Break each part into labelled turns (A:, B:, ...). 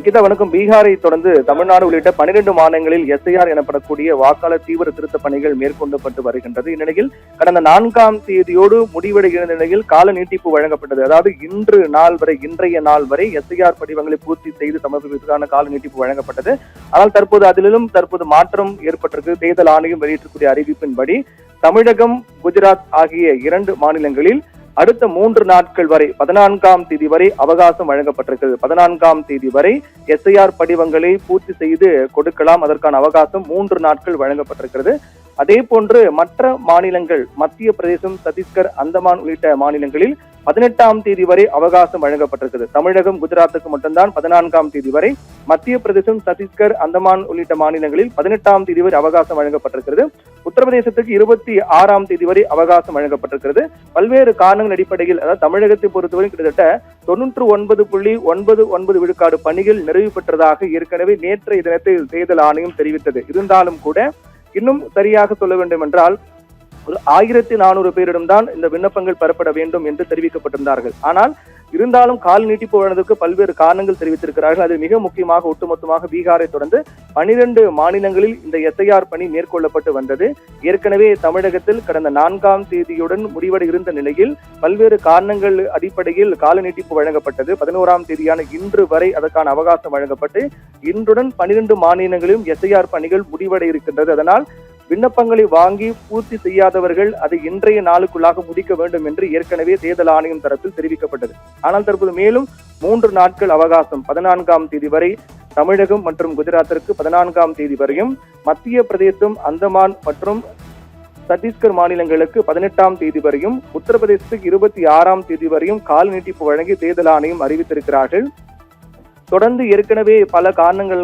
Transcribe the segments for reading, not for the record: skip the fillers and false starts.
A: நிகிதா வணக்கம். பீகாரை தொடர்ந்து தமிழ்நாடு உள்ளிட்ட 12 மாநிலங்களில் எஸ்ஐஆர் எனப்படக்கூடிய வாக்காளர் தீவிர திருத்த பணிகள் மேற்கொள்ளப்பட்டு வருகின்றது. இந்நிலையில் கடந்த 4ஆம் தேதியோடு முடிவடைகிற நிலையில் கால நீட்டிப்பு வழங்கப்பட்டது. அதாவது இன்றைய நாள் வரை எஸ்ஐஆர் படிவங்களை பூர்த்தி செய்து சமர்ப்பிப்பதற்கான கால நீட்டிப்பு வழங்கப்பட்டது. ஆனால் தற்போது மாற்றம் ஏற்பட்டிருக்கு. தேர்தல் ஆணையம் வெளியிட்டிருக்கூடிய அறிவிப்பின்படி தமிழகம், குஜராத் ஆகிய 2 மாநிலங்களில் அடுத்த 3 நாட்கள் வரை 14ஆம் தேதி வரை அவகாசம் வழங்கப்பட்டிருக்கிறது. 14ஆம் தேதி வரை எஸ்ஐஆர் படிவங்களை பூர்த்தி செய்து கொடுக்கலாம். அதற்கான அவகாசம் 3 நாட்கள் வழங்கப்பட்டிருக்கிறது. அதே போன்று மற்ற மாநிலங்கள் மத்திய பிரதேசம், சத்தீஸ்கர், அந்தமான் உள்ளிட்ட மாநிலங்களில் 18ஆம் தேதி வரை அவகாசம் வழங்கப்பட்டிருக்கிறது. தமிழகம், குஜராத்துக்கு மட்டும்தான் 14ஆம் தேதி வரை, மத்திய பிரதேசம், சத்தீஸ்கர், அந்தமான் உள்ளிட்ட மாநிலங்களில் 18ஆம் தேதி வரை அவகாசம் வழங்கப்பட்டிருக்கிறது. உத்தரப்பிரதேசத்துக்கு 26ஆம் தேதி வரை அவகாசம் வழங்கப்பட்டிருக்கிறது. பல்வேறு காரணங்கள் அடிப்படையில், அதாவது தமிழகத்தை பொறுத்தவரை கிட்டத்தட்ட 99.99 விழுக்காடு பணிகள் நிறைவு பெற்றதாக ஏற்கனவே நேற்றைய தினத்தில் தேர்தல் ஆணையம் தெரிவித்தது. இருந்தாலும் கூட இன்னும் சரியாக சொல்ல வேண்டும் என்றால் ஒரு 1400 பேரிடம்தான் இந்த விண்ணப்பங்கள் பெறப்பட வேண்டும் என்று தெரிவிக்கப்பட்டிருந்தார்கள். ஆனால் இருந்தாலும் கால நீட்டிப்பு வழங்குவதற்கு பல்வேறு காரணங்கள் தெரிவித்திருக்கிறார்கள். அது மிக முக்கியமாக ஒட்டுமொத்தமாக பீகாரை தொடர்ந்து 12 மாநிலங்களில் இந்த எஸ்ஐஆர் பணி மேற்கொள்ளப்பட்டு வந்தது. ஏற்கனவே தமிழகத்தில் கடந்த 4ஆம் தேதியுடன் முடிவடை இருந்த நிலையில் பல்வேறு காரணங்கள் அடிப்படையில் கால நீட்டிப்பு வழங்கப்பட்டது. 11ஆம் தேதியான இன்று வரை அதற்கான அவகாசம் வழங்கப்பட்டு இன்றுடன் 12 மாநிலங்களிலும் எஸ்ஐஆர் பணிகள் முடிவடை இருக்கின்றது. அதனால் விண்ணப்பங்களை வாங்கி பூர்த்தி செய்யாதவர்கள் அதை இன்றைய நாளுக்குள்ளாக முடிக்க வேண்டும் என்று ஏற்கனவே தேர்தல் ஆணையம் தரப்பில் தெரிவிக்கப்பட்டது. ஆனால் தற்போது மேலும் 3 நாட்கள் அவகாசம் 14ஆம் தேதி வரை தமிழகம் மற்றும் குஜராத்திற்கு 14ஆம் தேதி வரையும், மத்திய பிரதேசம், அந்தமான் மற்றும் சத்தீஸ்கர் மாநிலங்களுக்கு 18ஆம் தேதி வரையும், உத்தரப்பிரதேசத்துக்கு 26ஆம் தேதி வரையும் கால நீட்டிப்பு வழங்கி தேர்தல் ஆணையம் அறிவித்திருக்கிறார்கள். தொடர்ந்து ஏற்கனவே பல காரணங்கள்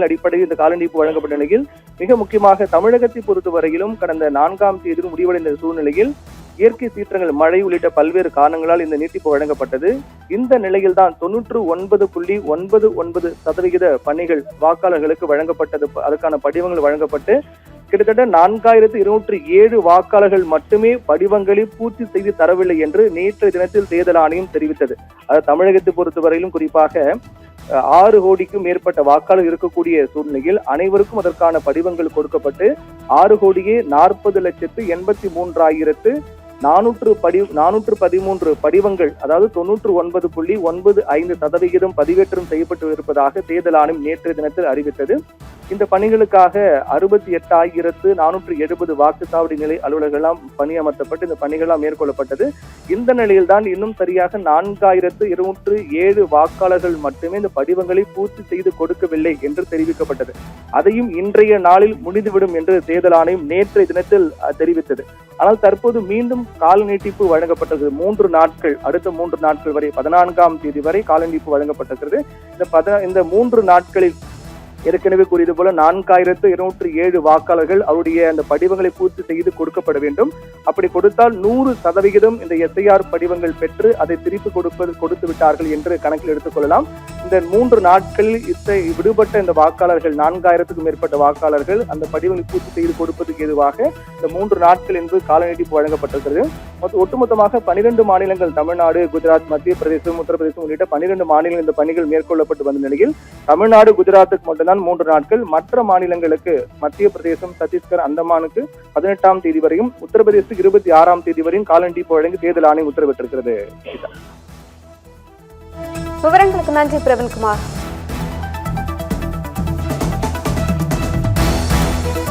A: அடிப்படையில் இந்த கால நீட்டிப்பு வழங்கப்பட்ட நிலையில் மிக முக்கியமாக தமிழகத்தை பொறுத்தவரையிலும் கடந்த 4ஆம் தேதி முடிவடைந்த சூழ்நிலையில் இயற்கை சீற்றங்கள், மழை உள்ளிட்ட பல்வேறு காரணங்களால் இந்த நீட்டிப்பு வழங்கப்பட்டது. இந்த நிலையில்தான் 99.99% பணிகள் வாக்காளர்களுக்கு வழங்கப்பட்டது. அதற்கான படிவங்கள் வழங்கப்பட்டு கிட்டத்தட்ட 4207 வாக்காளர்கள் மட்டுமே படிவங்களை பூர்த்தி செய்து தரவில்லை என்று நேற்றைய தினத்தில் தேர்தல் ஆணையம் தெரிவித்தது. அது தமிழகத்தை பொறுத்தவரையிலும் குறிப்பாக 6 கோடிக்கும் மேற்பட்ட வாக்காளர் இருக்கக்கூடிய சூழ்நிலையில் அனைவருக்கும் அதற்கான படிவங்கள் கொடுக்கப்பட்டு 6,83,413 படிவங்கள், அதாவது 99.95% பதிவேற்றம் செய்யப்பட்டு இருப்பதாக தேர்தல் ஆணையம் நேற்றைய தினத்தில் அறிவித்தது. இந்த பணிகளுக்காக 68,470 வாக்குச்சாவடி நிலை அலுவலர்கள்லாம் பணியமர்த்தப்பட்டு இந்த பணிகள்லாம் மேற்கொள்ளப்பட்டது. இந்த நிலையில்தான் இன்னும் சரியாக 4207 வாக்காளர்கள் மட்டுமே இந்த படிவங்களை பூர்த்தி செய்து கொடுக்கவில்லை என்று தெரிவிக்கப்பட்டது. அதையும் இன்றைய நாளில் முடிந்துவிடும் என்று தேர்தல் ஆணையம் நேற்றைய தினத்தில் தெரிவித்தது. ஆனால் தற்போது மீண்டும் கால நீட்டிப்பு வழங்கப்பட்டது. 3 நாட்கள், அடுத்த 3 நாட்கள் வரை 14ஆம் தேதி வரை கால நீட்டிப்பு வழங்கப்பட்டிருக்கிறது. இந்த 3 நாட்களில் ஏற்கனவே கூறியது போல 4207 வாக்காளர்கள் அவருடைய அந்த படிவங்களை பூர்த்தி செய்து கொடுக்கப்பட வேண்டும். அப்படி கொடுத்தால் 100% இந்த எஸ்ஐஆர் படிவங்கள் பெற்று அதை திருப்பி கொடுத்து விட்டார்கள் என்று கணக்கில் எடுத்துக்கொள்ளலாம். இந்த 3 நாட்களில் விடுபட்ட இந்த வாக்காளர்கள் 4000க்கும் மேற்பட்ட வாக்காளர்கள் அந்த படிவங்களை பூர்த்தி செய்து கொடுப்பதற்கு ஏதுவாக இந்த 3 நாட்கள் என்பது கால நீட்டிப்பு வழங்கப்பட்டிருக்கிறது. ஒட்டுமொத்தமாக 12 மாநிலங்கள், தமிழ்நாடு, குஜராத், மத்திய பிரதேசம், உத்தரப்பிரதேசம் உள்ளிட்ட 12 மாநிலங்கள் இந்த பணிகள் மேற்கொள்ளப்பட்டு வந்த நிலையில் தமிழ்நாடு, குஜராத்துக்கு மட்டும்தான் 3 நாட்கள், மற்ற மாநிலங்களுக்கு மத்திய பிரதேசம், சத்தீஸ்கர், அந்தமானுக்கு 18ஆம் தேதி வரையும், உத்தரப்பிரதேசத்துக்கு 26ஆம் தேதி வரையும் கால நீட்டிப்பு வழங்கி தேர்தல் ஆணையம் உத்தரவிட்டிருக்கிறது.
B: விவரங்களுக்கு நன்றி பிரவீன்குமார்.